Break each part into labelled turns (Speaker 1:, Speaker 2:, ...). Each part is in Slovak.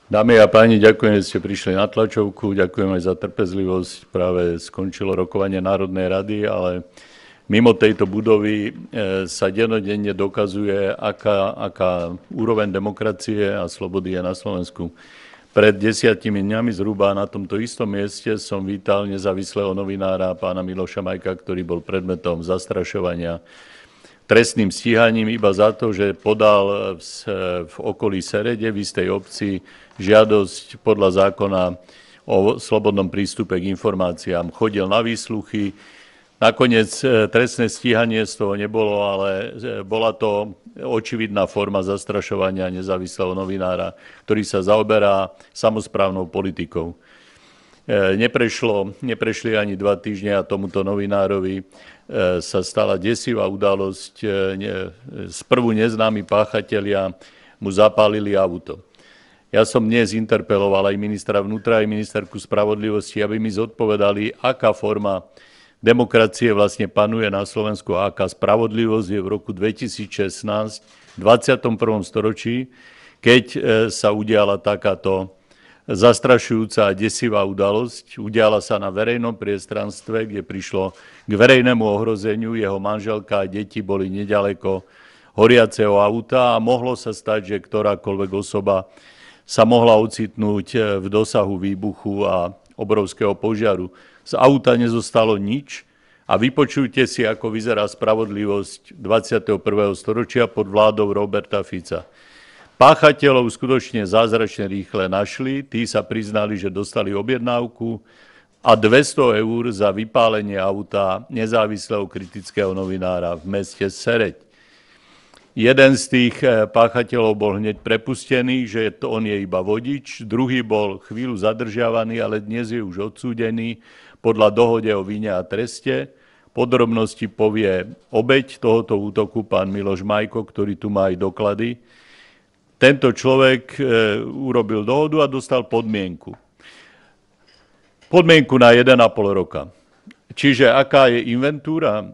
Speaker 1: Dámy a páni, ďakujem, že ste prišli na tlačovku, ďakujem aj za trpezlivosť. Práve skončilo rokovanie Národnej rady, ale mimo tejto budovy sa denodenne dokazuje, aká úroveň demokracie a slobody je na Slovensku. Pred 10 dňami zhruba na tomto istom mieste som vítal nezávislého novinára pána Miloša Majka, ktorý bol predmetom zastrašovania trestným stíhaním iba za to, že podal v okolí Serede v istej obci žiadosť podľa zákona o slobodnom prístupe k informáciám. Chodil na výsluchy, nakoniec trestné stíhanie z toho nebolo, ale bola to očividná forma zastrašovania nezávislého novinára, ktorý sa zaoberá samosprávnou politikou. Neprešli ani 2 týždne a tomuto novinárovi sa stala desivá udalosť. Sprvu neznámi páchatelia mu zapálili auto. Ja som dnes interpeloval aj ministra vnútra, aj ministerku spravodlivosti, aby mi zodpovedali, aká forma demokracie vlastne panuje na Slovensku a aká spravodlivosť je v roku 2016, v 21. storočí, keď sa udiala takáto zastrašujúca a desivá udalosť. Udiala sa na verejnom priestranstve, kde prišlo k verejnému ohrozeniu. Jeho manželka a deti boli nedaleko horiaceho auta a mohlo sa stať, že ktorákoľvek osoba sa mohla ocitnúť v dosahu výbuchu a obrovského požiaru. Z auta nezostalo nič a vypočujte si, ako vyzerá spravodlivosť 21. storočia pod vládou Roberta Fica. Páchateľov skutočne zázračne rýchle našli, tí sa priznali, že dostali objednávku a 200 eur za vypálenie auta nezávislého kritického novinára v meste Sereď. Jeden z tých páchateľov bol hneď prepustený, že on je iba vodič, druhý bol chvíľu zadržiavaný, ale dnes je už odsúdený podľa dohode o vine a treste. Podrobnosti povie obeť tohoto útoku, pán Miloš Majko, ktorý tu má aj doklady. Tento človek urobil dohodu a dostal podmienku. Podmienku na 1,5 roka. Čiže aká je inventúra?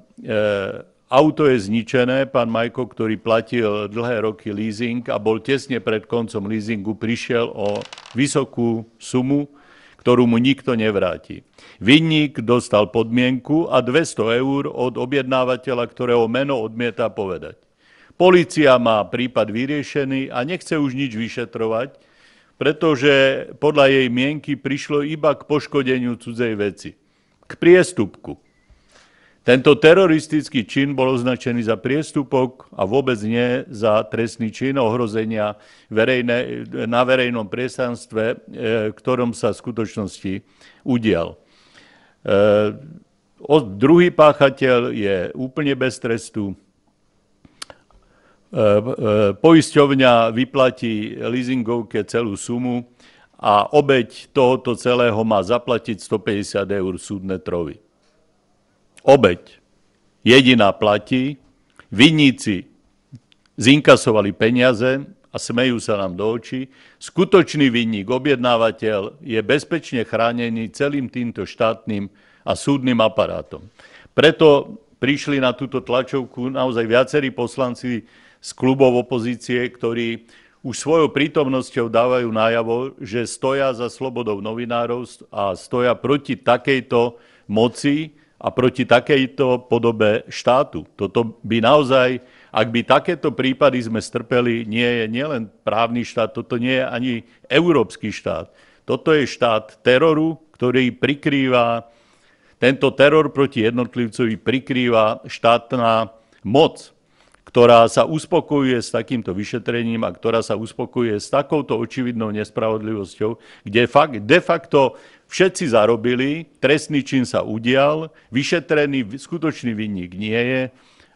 Speaker 1: Auto je zničené, pán Majko, ktorý platil dlhé roky leasing a bol tesne pred koncom leasingu, prišiel o vysokú sumu, ktorú mu nikto nevráti. Vinník dostal podmienku a 200 eur od objednávateľa, ktorého meno odmieta povedať. Polícia má prípad vyriešený a nechce už nič vyšetrovať, pretože podľa jej mienky prišlo iba k poškodeniu cudzej veci, k priestupku. Tento teroristický čin bol označený za priestupok a vôbec nie za trestný čin ohrozenia na verejnom priestranstve, ktorom sa v skutočnosti udial. Druhý páchateľ je úplne bez trestu. Poisťovňa vyplatí leasingovke celú sumu a obeť tohoto celého má zaplatiť 150 eur súdne trovy. Obeť jediná platí, vinníci zinkasovali peniaze a smejú sa nám do očí. Skutočný vinník, objednávateľ, je bezpečne chránený celým týmto štátnym a súdnym aparátom. Preto prišli na túto tlačovku naozaj viacerí poslanci z klubov opozície, ktorí už svojou prítomnosťou dávajú najavo, že stoja za slobodou novinárov a stoja proti takejto moci a proti takejto podobe štátu. Toto by naozaj, ak by takéto prípady sme strpeli, nie je nielen právny štát, toto nie je ani európsky štát. Toto je štát teroru, ktorý prikrýva, tento teror proti jednotlivcovi prikrýva štátna moc, ktorá sa uspokojuje s takýmto vyšetrením a ktorá sa uspokojuje s takouto očividnou nespravodlivosťou, kde de facto všetci zarobili, trestný čin sa udial, vyšetrený skutočný vinník nie je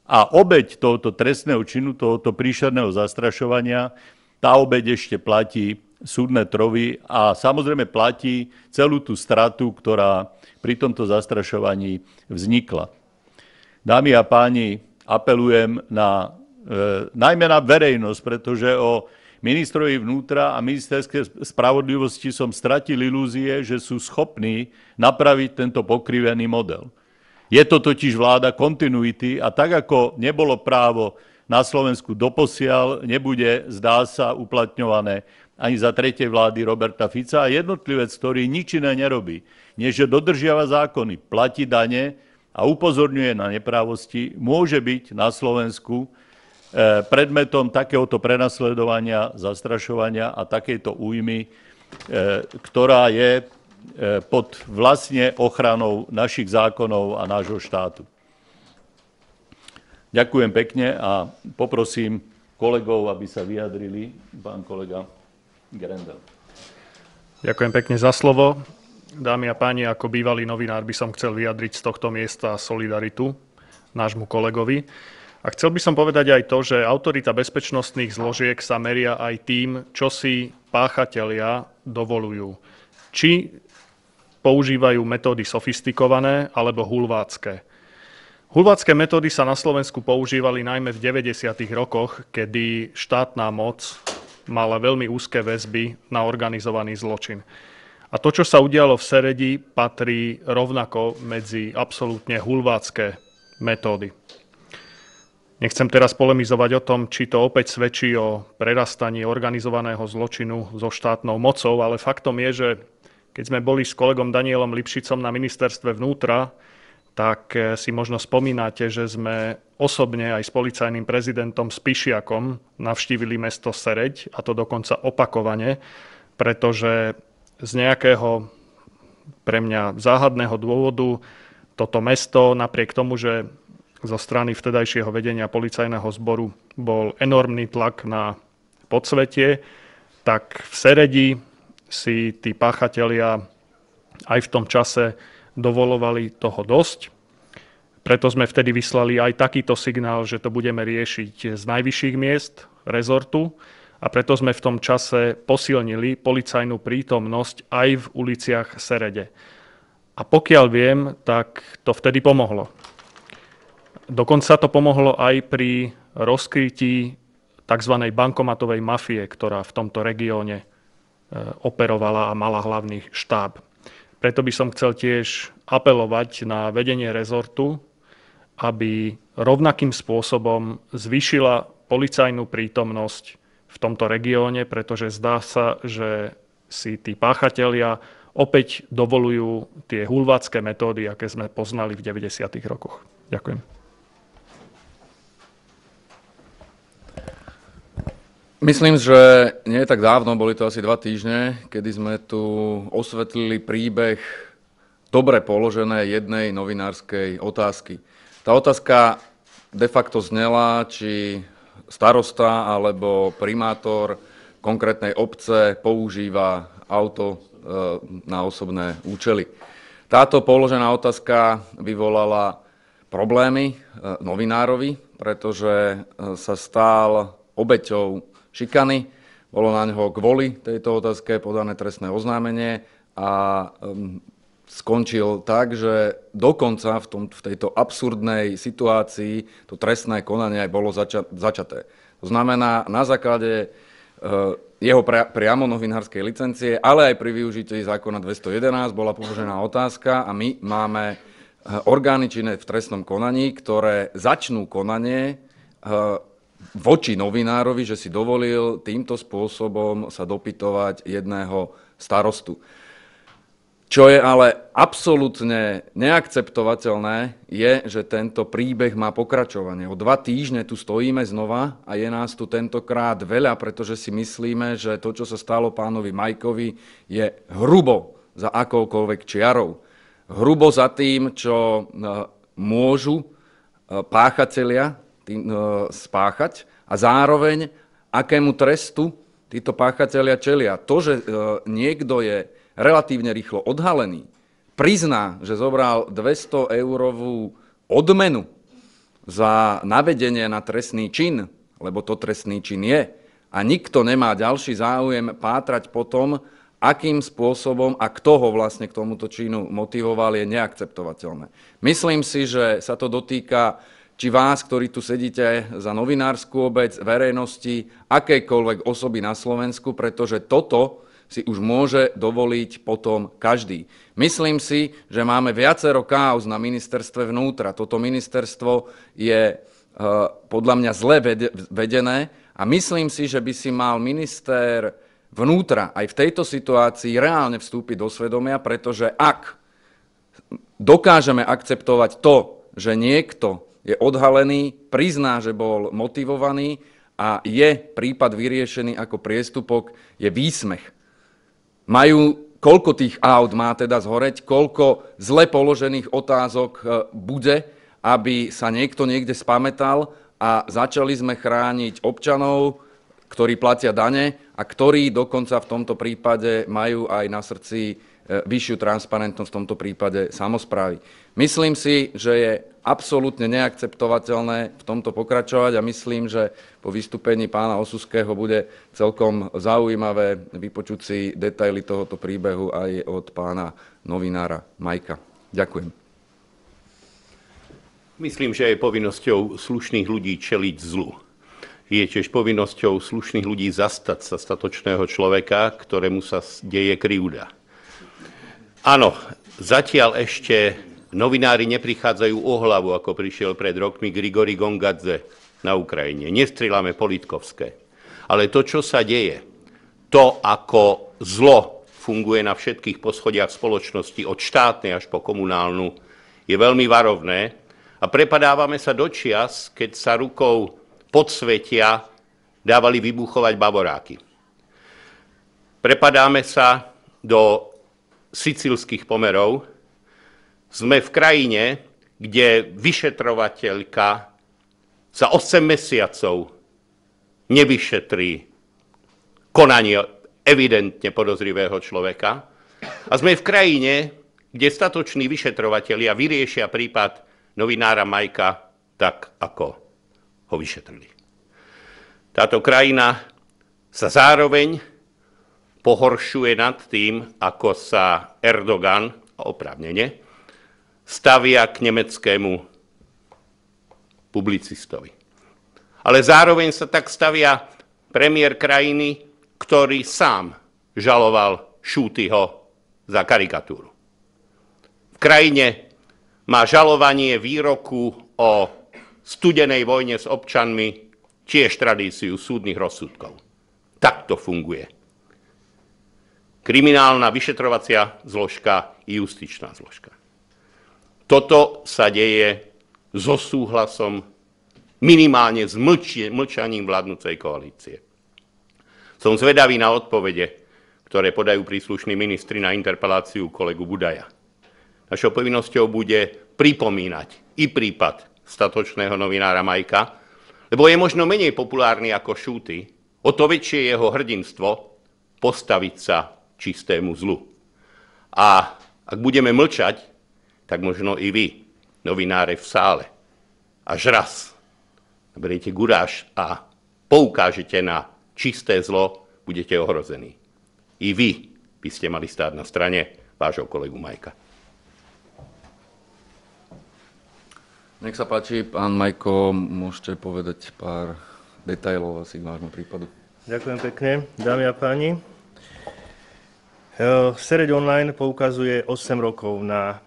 Speaker 1: a obeť tohoto trestného činu, tohoto príšerného zastrašovania, tá obeť ešte platí súdne trovy a samozrejme platí celú tú stratu, ktorá pri tomto zastrašovaní vznikla. Dámy a páni, apelujem najmä na verejnosť, pretože o ministrovi vnútra a ministerskej spravodlivosti som stratil ilúzie, že sú schopní napraviť tento pokrivený model. Je to totiž vláda kontinuity a tak, ako nebolo právo na Slovensku doposiaľ, nebude, zdá sa, uplatňované ani za tretej vlády Roberta Fica a jednotlivec, ktorý nič iné nerobí, než že dodržiava zákony, platí dane a upozorňuje na neprávosti, môže byť na Slovensku predmetom takéhoto prenasledovania, zastrašovania a takejto újmy, ktorá je pod vlastne ochranou našich zákonov a nášho štátu. Ďakujem pekne a poprosím kolegov, aby sa vyjadrili. Pán kolega Grendel.
Speaker 2: Ďakujem pekne za slovo. Dámy a páni, ako bývalý novinár by som chcel vyjadriť z tohto miesta solidaritu nášmu kolegovi. A chcel by som povedať aj to, že autorita bezpečnostných zložiek sa meria aj tým, čo si páchatelia dovolujú. Či používajú metódy sofistikované alebo hulvácké. Hulvácké metódy sa na Slovensku používali najmä v 90. rokoch, kedy štátna moc mala veľmi úzke väzby na organizovaný zločin. A to, čo sa udialo v Seredi, patrí rovnako medzi absolútne hulvácké metódy. Nechcem teraz polemizovať o tom, či to opäť svedčí o prerastaní organizovaného zločinu so štátnou mocou, ale faktom je, že keď sme boli s kolegom Danielom Lipšicom na ministerstve vnútra, tak si možno spomínate, že sme osobne aj s policajným prezidentom Spišiakom navštívili mesto Sereď, a to dokonca opakovane, pretože z nejakého pre mňa záhadného dôvodu toto mesto, napriek tomu, že zo strany vtedajšieho vedenia policajného zboru bol enormný tlak na podsvetie, tak v Seredi si tí páchatelia aj v tom čase dovolovali toho dosť. Preto sme vtedy vyslali aj takýto signál, že to budeme riešiť z najvyšších miest rezortu a preto sme v tom čase posilnili policajnú prítomnosť aj v uliciach Serede. A pokiaľ viem, tak to vtedy pomohlo. Dokonca to pomohlo aj pri rozkrytí tzv. Bankomatovej mafie, ktorá v tomto regióne operovala a mala hlavný štáb. Preto by som chcel tiež apelovať na vedenie rezortu, aby rovnakým spôsobom zvýšila policajnú prítomnosť v tomto regióne, pretože zdá sa, že si tí páchatelia opäť dovolujú tie hulvácké metódy, aké sme poznali v 90. rokoch. Ďakujem.
Speaker 3: Myslím, že nie tak dávno, boli to asi 2 týždne, kedy sme tu osvetlili príbeh dobre položené jednej novinárskej otázky. Tá otázka de facto znela, či starosta alebo primátor konkrétnej obce používa auto na osobné účely. Táto položená otázka vyvolala problémy novinárovi, pretože sa stal obeťou šikany. Bolo na ňo kvôli tejto otázke podané trestné oznámenie a skončil tak, že dokonca v tejto absurdnej situácii to trestné konanie aj bolo začaté. To znamená, na základe jeho priamo novinárskej licencie, ale aj pri využití zákona 211 bola položená otázka a my máme orgány činné v trestnom konaní, ktoré začnú konanie voči novinárovi, že si dovolil týmto spôsobom sa dopytovať jedného starostu. Čo je ale absolútne neakceptovateľné, je, že tento príbeh má pokračovanie. O 2 týždne tu stojíme znova a je nás tu tentokrát veľa, pretože si myslíme, že to, čo sa stalo pánovi Majkovi, je hrubo za akoukoľvek čiarou. Hrubo za tým, čo môžu páchatelia spáchať a zároveň akému trestu títo páchatelia čelia. To, že niekto je relatívne rýchlo odhalený, prizná, že zobral 200-eurovú odmenu za navedenie na trestný čin, lebo to trestný čin je, a nikto nemá ďalší záujem pátrať po tom, akým spôsobom a kto ho vlastne k tomuto činu motivoval, je neakceptovateľné. Myslím si, že sa to dotýka či vás, ktorí tu sedíte za novinárskú obec, verejnosti, akejkoľvek osoby na Slovensku, pretože toto si už môže dovoliť potom každý. Myslím si, že máme viacero káuz na ministerstve vnútra. Toto ministerstvo je podľa mňa zle vedené a myslím si, že by si mal minister vnútra aj v tejto situácii reálne vstúpiť do svedomia, pretože ak dokážeme akceptovať to, že niekto je odhalený, prizná, že bol motivovaný a je prípad vyriešený ako priestupok, je výsmech. Koľko tých aut má teda zhoreť, koľko zle položených otázok bude, aby sa niekto niekde spamätal a začali sme chrániť občanov, ktorí platia dane a ktorí dokonca v tomto prípade majú aj na srdci vyššiu transparentnosť, v tomto prípade samosprávy. Myslím si, že je absolútne neakceptovateľné v tomto pokračovať a myslím, že po vystúpení pána Osuského bude celkom zaujímavé vypočuť si detaily tohoto príbehu aj od pána novinára Majka. Ďakujem.
Speaker 4: Myslím, že je povinnosťou slušných ľudí čeliť zlu. Je tiež povinnosťou slušných ľudí zastať sa statočného človeka, ktorému sa deje krivda. Áno, zatiaľ ešte novinári neprichádzajú o hlavu, ako prišiel pred rokmi Grigori Gongadze na Ukrajine. Nestrieľame politkovské. Ale to, čo sa deje, to, ako zlo funguje na všetkých poschodiach spoločnosti, od štátnej až po komunálnu, je veľmi varovné a prepadávame sa do čias, keď sa rukou podsvetia dávali vybuchovať bavoráky. Prepadáme sa do sicilských pomerov. Sme v krajine, kde vyšetrovateľka za 8 mesiacov nevyšetrí konanie evidentne podozrivého človeka. A sme v krajine, kde statoční vyšetrovatelia vyriešia prípad novinára Majka tak, ako ho vyšetrili. Táto krajina sa zároveň pohoršuje nad tým, ako sa Erdogan, oprávnene, stavia k nemeckému publicistovi. Ale zároveň sa tak stavia premiér krajiny, ktorý sám žaloval Šútyho za karikatúru. V krajine má žalovanie výroku o studenej vojne s občanmi tiež tradíciu súdnych rozsudkov. Tak to funguje. Kriminálna vyšetrovacia zložka i justičná zložka. Toto sa deje so súhlasom, minimálne s mlčaním vládnucej koalície. Som zvedavý na odpovede, ktoré podajú príslušní ministri na interpeláciu kolegu Budaja. Našou povinnosťou bude pripomínať i prípad statočného novinára Majka, lebo je možno menej populárny ako Šúty, o to väčšie jeho hrdinstvo postaviť sa čistému zlu. A ak budeme mlčať, tak možno i vy, novináre v sále, až raz beriete guráž a poukážete na čisté zlo, budete ohrození. I vy by ste mali stáť na strane vášho kolegu Majka.
Speaker 3: Nech sa páči, pán Majko, môžete povedať pár detailov asi k vášmu prípadu.
Speaker 5: Ďakujem pekne, dámy a páni. Sereď online poukazuje 8 rokov na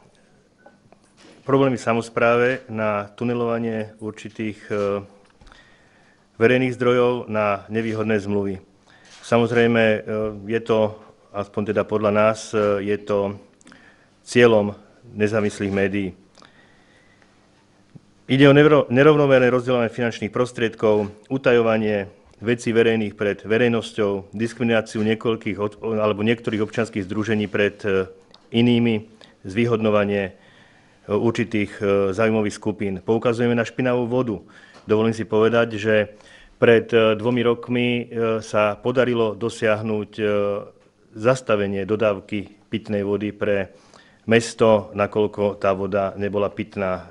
Speaker 5: problémy v samospráve, na tunelovanie určitých verejných zdrojov, na nevýhodné zmluvy. Samozrejme, je to, aspoň teda podľa nás, je to cieľom nezávislých médií. Ide o nerovnomerné rozdeľovanie finančných prostriedkov, utajovanie vecí verejných pred verejnosťou, diskrimináciu niektorých občianskych združení pred inými, zvýhodňovanie určitých záujmových skupín. Poukazujeme na špinavú vodu. Dovolím si povedať, že pred 2 rokmi sa podarilo dosiahnuť zastavenie dodávky pitnej vody pre mesto, nakoľko tá voda nebola pitná.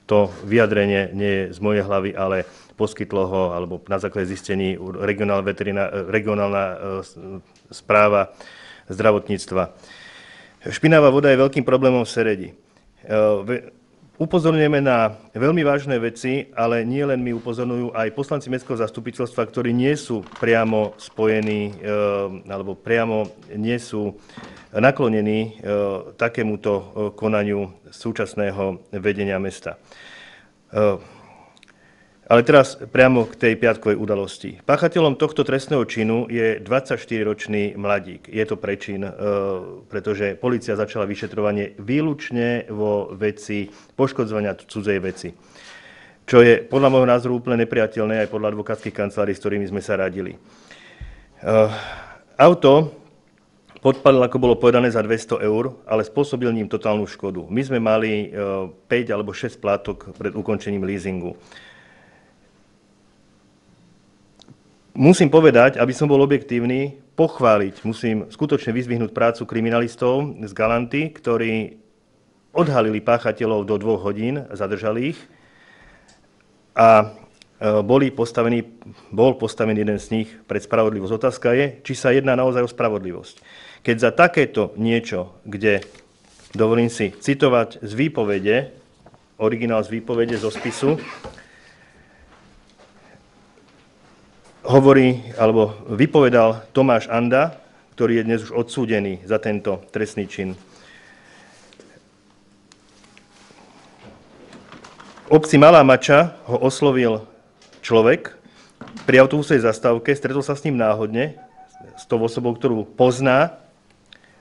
Speaker 5: To vyjadrenie nie je z mojej hlavy, ale poskytlo ho, alebo na základe zistení regionálna správa zdravotníctva. Špinavá voda je veľkým problémom v Seredi. Upozorňujeme na veľmi vážne veci, ale nie len my, upozorňujú aj poslanci mestského zastupiteľstva, ktorí nie sú priamo spojení alebo priamo nie sú naklonení takémuto konaniu súčasného vedenia mesta. Ale teraz priamo k tej piatkovej udalosti. Páchateľom tohto trestného činu je 24-ročný mladík. Je to prečin, pretože polícia začala vyšetrovanie výlučne vo veci poškodzovania cudzej veci. Čo je podľa môjho názoru úplne nepriateľné aj podľa advokátskych kancelárií, s ktorými sme sa radili. Auto podpalil, ako bolo povedané, za 200 eur, ale spôsobil ním totálnu škodu. My sme mali 5 alebo 6 splátok pred ukončením leasingu. Musím povedať, aby som bol objektívny, pochváliť, musím skutočne vyzdvihnúť prácu kriminalistov z Galanty, ktorí odhalili páchateľov do 2 hodín, zadržali ich a bol postavený jeden z nich pred spravodlivosť. Otázka je, či sa jedná naozaj o spravodlivosť. Keď za takéto niečo, kde, dovolím si citovať z výpovede, originál z výpovede zo spisu, hovorí, alebo vypovedal Tomáš Anda, ktorý je dnes už odsúdený za tento trestný čin. V obci Malá Mača ho oslovil človek pri autobusovej zastávke, stretol sa s ním náhodne, s tou osobou, ktorú pozná,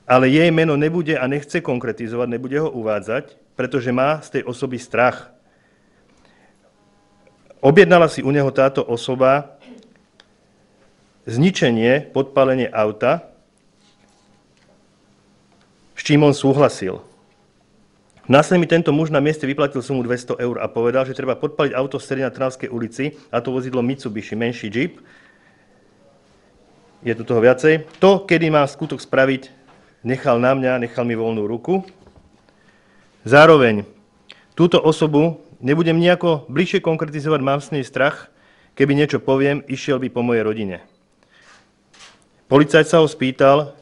Speaker 5: ale jej meno nebude a nechce konkretizovať, nebude ho uvádzať, pretože má z tej osoby strach. Objednala si u neho táto osoba zničenie, podpálenie auta, s čím on súhlasil. Následne mi tento muž na mieste vyplatil sumu 200 eur a povedal, že treba podpaliť auto v strede na Trnavskej ulici, a to vozidlo Mitsubishi, menší Jeep. Je tu toho viacej. To, kedy má skutok spraviť, nechal na mňa, nechal mi voľnú ruku. Zároveň túto osobu nebudem nejako bližšie konkretizovať, mám s nej strach, keby niečo poviem, išiel by po mojej rodine. Policajt sa ho spýtal,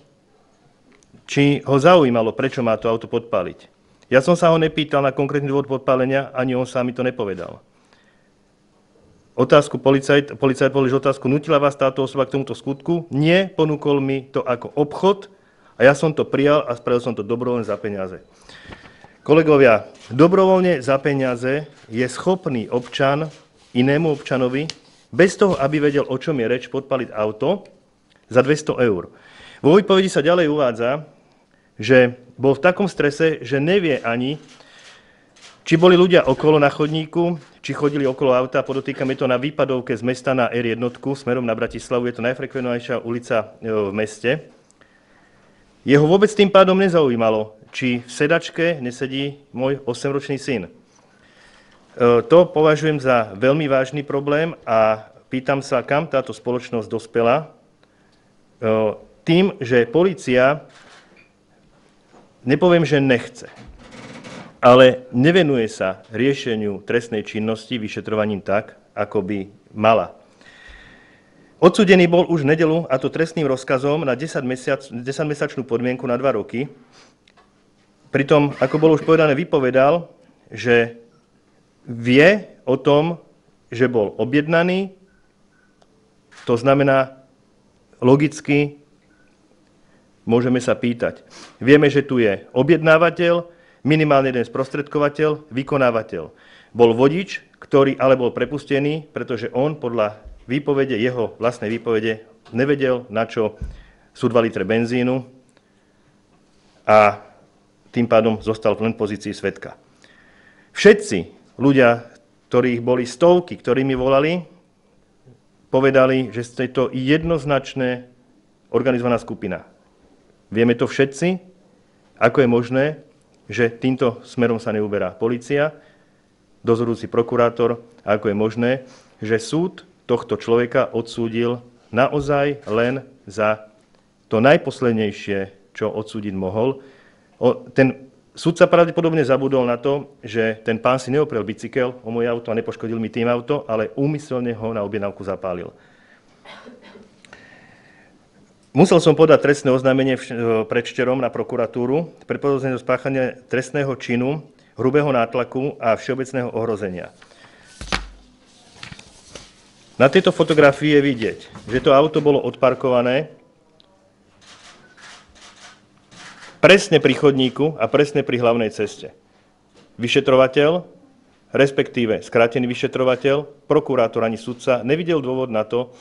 Speaker 5: či ho zaujímalo, prečo má to auto podpáliť. Ja som sa ho nepýtal na konkrétny dôvod podpálenia, ani on sám mi to nepovedal. Policajt položil otázku, nutila vás táto osoba k tomuto skutku? Nie, ponúkol mi to ako obchod a ja som to prijal a spravil som to dobrovoľne za peniaze. Kolegovia, dobrovoľne za peniaze je schopný občan inému občanovi, bez toho, aby vedel, o čom je reč, podpaliť auto za 200 eur. Vo výpovedi sa ďalej uvádza, že bol v takom strese, že nevie ani, či boli ľudia okolo na chodníku, či chodili okolo auta. Podotýkam, je to na výpadovke z mesta na R1 smerom na Bratislavu, je to najfrekventovanejšia ulica v meste. Jeho vôbec tým pádom nezaujímalo, či v sedačke nesedí môj 8-ročný syn. To považujem za veľmi vážny problém a pýtam sa, kam táto spoločnosť dospela tým, že polícia, nepoviem, že nechce, ale nevenuje sa riešeniu trestnej činnosti vyšetrovaním tak, ako by mala. Odsúdený bol už v nedeľu, a to trestným rozkazom na 10-mesačnú podmienku na 2 roky. Pritom, ako bolo už povedané, vypovedal, že vie o tom, že bol objednaný, to znamená, logicky môžeme sa pýtať. Vieme, že tu je objednávateľ, minimálne jeden sprostredkovateľ, vykonávateľ. Bol vodič, ktorý ale bol prepustený, pretože on podľa výpovede, jeho vlastnej výpovede, nevedel, na čo sú 2 litre benzínu a tým pádom zostal len v pozícii svedka. Všetci ľudia, ktorých boli stovky, ktorí mi volali, povedali, že je to jednoznačne organizovaná skupina. Vieme to všetci, ako je možné, že týmto smerom sa neuberá polícia, dozorujúci prokurátor, a ako je možné, že súd tohto človeka odsúdil naozaj len za to najposlednejšie, čo odsúdiť mohol. Ten sudca pravdepodobne zabudol na to, že ten pán si neoprel bicykel o moje auto a nepoškodil mi tým auto, ale úmyselne ho na objednávku zapálil. Musel som podať trestné oznámenie predvčerom na prokuratúru pre podozrenie zo spáchania trestného činu, hrubého nátlaku a všeobecného ohrozenia. Na tejto fotografii je vidieť, že to auto bolo odparkované presne pri chodníku a presne pri hlavnej ceste. Vyšetrovateľ respektíve skrátený vyšetrovateľ, prokurátor ani sudca nevidel dôvod na to,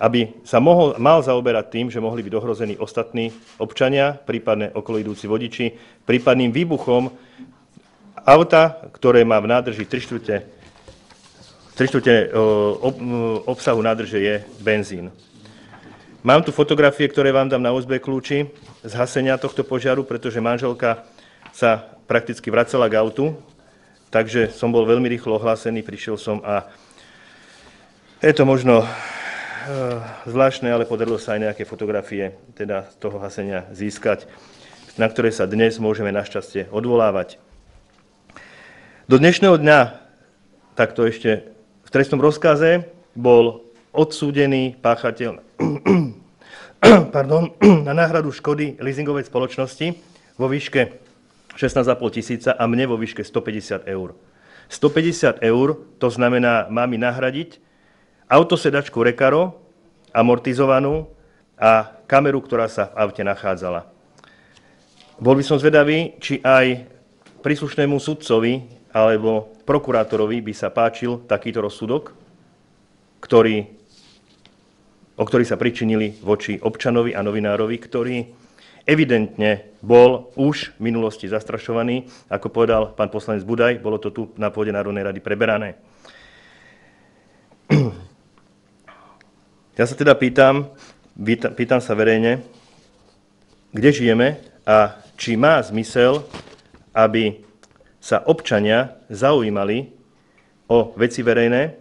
Speaker 5: aby sa mal zaoberať tým, že mohli byť ohrození ostatní občania, prípadne okoloidúci vodiči, prípadným výbuchom auta, ktoré má v nádrži 3/4 obsahu nádrže je benzín. Mám tu fotografie, ktoré vám dám na USB kľúči z hasenia tohto požiaru, pretože manželka sa prakticky vracala k autu, takže som bol veľmi rýchlo ohlásený, prišiel som a je to možno zvláštne, ale podarilo sa aj nejaké fotografie teda z toho hasenia získať, na ktoré sa dnes môžeme našťastie odvolávať. Do dnešného dňa, takto ešte v trestnom rozkaze, bol odsúdený páchateľ na náhradu škody leasingovej spoločnosti vo výške 16,5 tisíca a mne vo výške 150 eur. 150 eur, to znamená, má mi nahradiť autosedačku Recaro, amortizovanú a kameru, ktorá sa v aute nachádzala. Bol by som zvedavý, či aj príslušnému sudcovi alebo prokurátorovi by sa páčil takýto rozsudok, o ktorý sa pričinili voči občanovi a novinárovi, ktorý evidentne bol už v minulosti zastrašovaný. Ako povedal pán poslanec Budaj, bolo to tu na pôde Národnej rady preberané. Ja sa teda pýtam sa verejne, kde žijeme a či má zmysel, aby sa občania zaujímali o veci verejné,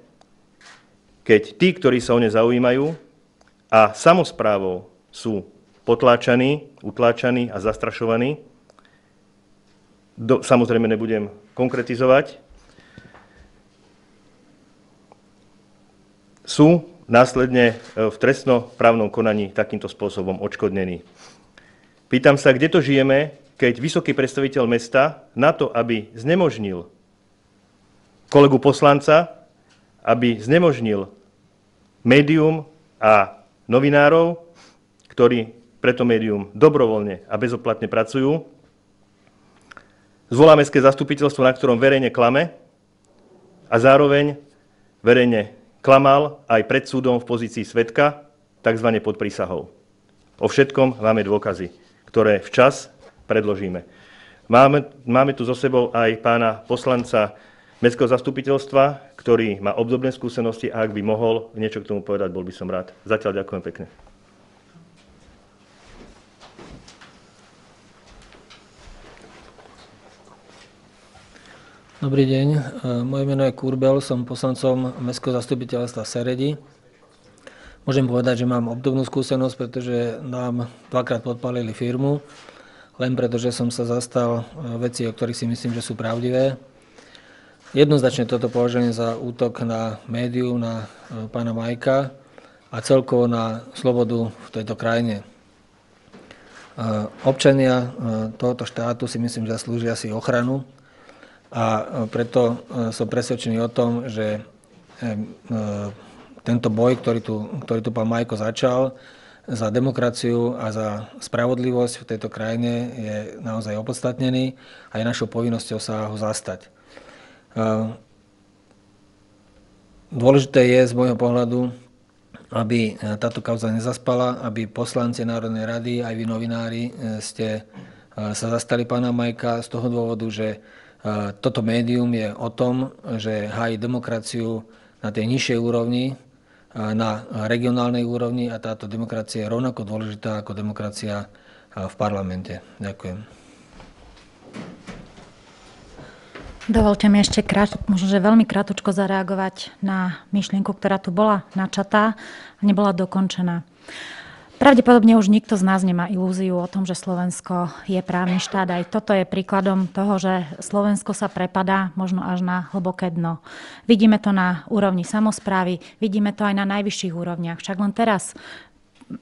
Speaker 5: keď tí, ktorí sa o ne zaujímajú a samosprávou sú potláčaní, utláčaní a zastrašovaní. Samozrejme nebudem konkretizovať. Sú následne v trestnoprávnom konaní takýmto spôsobom odškodnení. Pýtam sa, kde to žijeme, keď vysoký predstaviteľ mesta na to, aby znemožnil kolegu poslanca, aby znemožnil médium a novinárov, ktorí pre to médium dobrovoľne a bezoplatne pracujú, zvolá mestské zastupiteľstvo, na ktorom verejne klame a zároveň verejne klamal aj pred súdom v pozícii svedka, takzvané pod prísahou. O všetkom máme dôkazy, ktoré včas predložíme. Máme tu so sebou aj pána poslanca mestského zastupiteľstva, ktorý má obdobné skúsenosti a ak by mohol niečo k tomu povedať, bol by som rád. Zatiaľ ďakujem pekne.
Speaker 6: Dobrý deň, moje meno je Kurbel, som poslancom Mestského zastupiteľstva Seredi. Môžem povedať, že mám obdobnú skúsenosť, pretože nám dvakrát podpálili firmu, len preto, že som sa zastal veci, o ktorých si myslím, že sú pravdivé. Jednoznačne toto považujem za útok na médiu, na pána Majka a celkovo na slobodu v tejto krajine. Občania tohoto štátu si myslím, že zaslúžia si ochranu. A preto som presvedčený o tom, že tento boj, ktorý tu pán Majko začal za demokraciu a za spravodlivosť v tejto krajine, je naozaj opodstatnený a je našou povinnosťou sa ho zastať. Dôležité je z môjho pohľadu, aby táto kauza nezaspala, aby poslanci Národnej rady, aj vy novinári, ste sa zastali pána Majka z toho dôvodu, že toto médium je o tom, že hájí demokraciu na tej nižšej úrovni, na regionálnej úrovni a táto demokracia je rovnako dôležitá ako demokracia v parlamente. Ďakujem.
Speaker 7: Dovolte mi ešte možno, že veľmi krátko zareagovať na myšlienku, ktorá tu bola načatá a nebola dokončená. Pravdepodobne už nikto z nás nemá ilúziu o tom, že Slovensko je právny štát. Aj toto je príkladom toho, že Slovensko sa prepadá možno až na hlboké dno. Vidíme to na úrovni samosprávy, vidíme to aj na najvyšších úrovniach. Však len teraz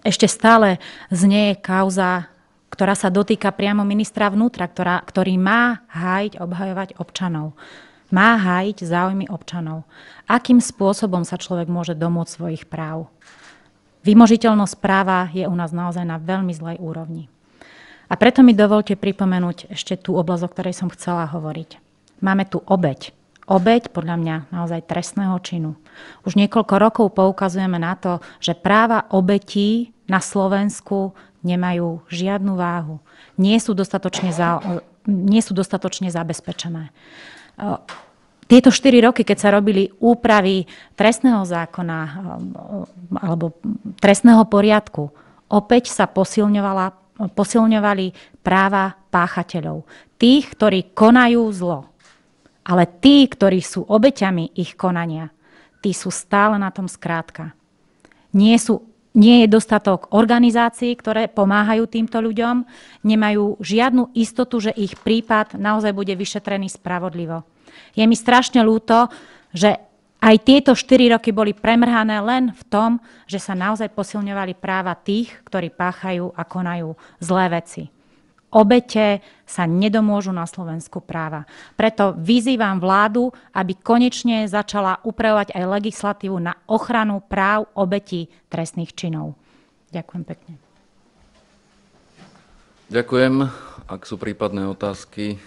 Speaker 7: ešte stále znie kauza, ktorá sa dotýka priamo ministra vnútra, ktorý má hájiť, obhajovať občanov. Má hájiť záujmy občanov. Akým spôsobom sa človek môže domôcť svojich práv? Vymožiteľnosť práva je u nás naozaj na veľmi zlej úrovni. A preto mi dovolte pripomenúť ešte tú oblasť, o ktorej som chcela hovoriť. Máme tu obeť obeť, podľa mňa naozaj trestného činu. Už niekoľko rokov poukazujeme na to, že práva obetí na Slovensku nemajú žiadnu váhu. Nie sú dostatočne zabezpečené. Tieto 4 roky, keď sa robili úpravy trestného zákona alebo trestného poriadku, opäť sa posilňovali práva páchateľov. Tých, ktorí konajú zlo. Ale tí, ktorí sú obeťami ich konania, tí sú stále na tom skrátka. Nie je dostatok organizácií, ktoré pomáhajú týmto ľuďom, nemajú žiadnu istotu, že ich prípad naozaj bude vyšetrený spravodlivo. Je mi strašne ľúto, že aj tieto 4 roky boli premrhané len v tom, že sa naozaj posilňovali práva tých, ktorí páchajú a konajú zlé veci. Obete sa nedomôžu na Slovensku práva. Preto vyzývam vládu, aby konečne začala upravovať aj legislatívu na ochranu práv obetí trestných činov. Ďakujem pekne.
Speaker 3: Ďakujem. Ak sú prípadné otázky.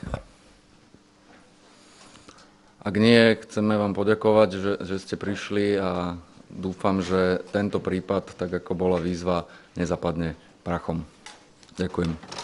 Speaker 3: Ak nie, chceme vám poďakovať, že ste prišli a dúfam, že tento prípad, tak ako bola výzva, nezapadne prachom. Ďakujem.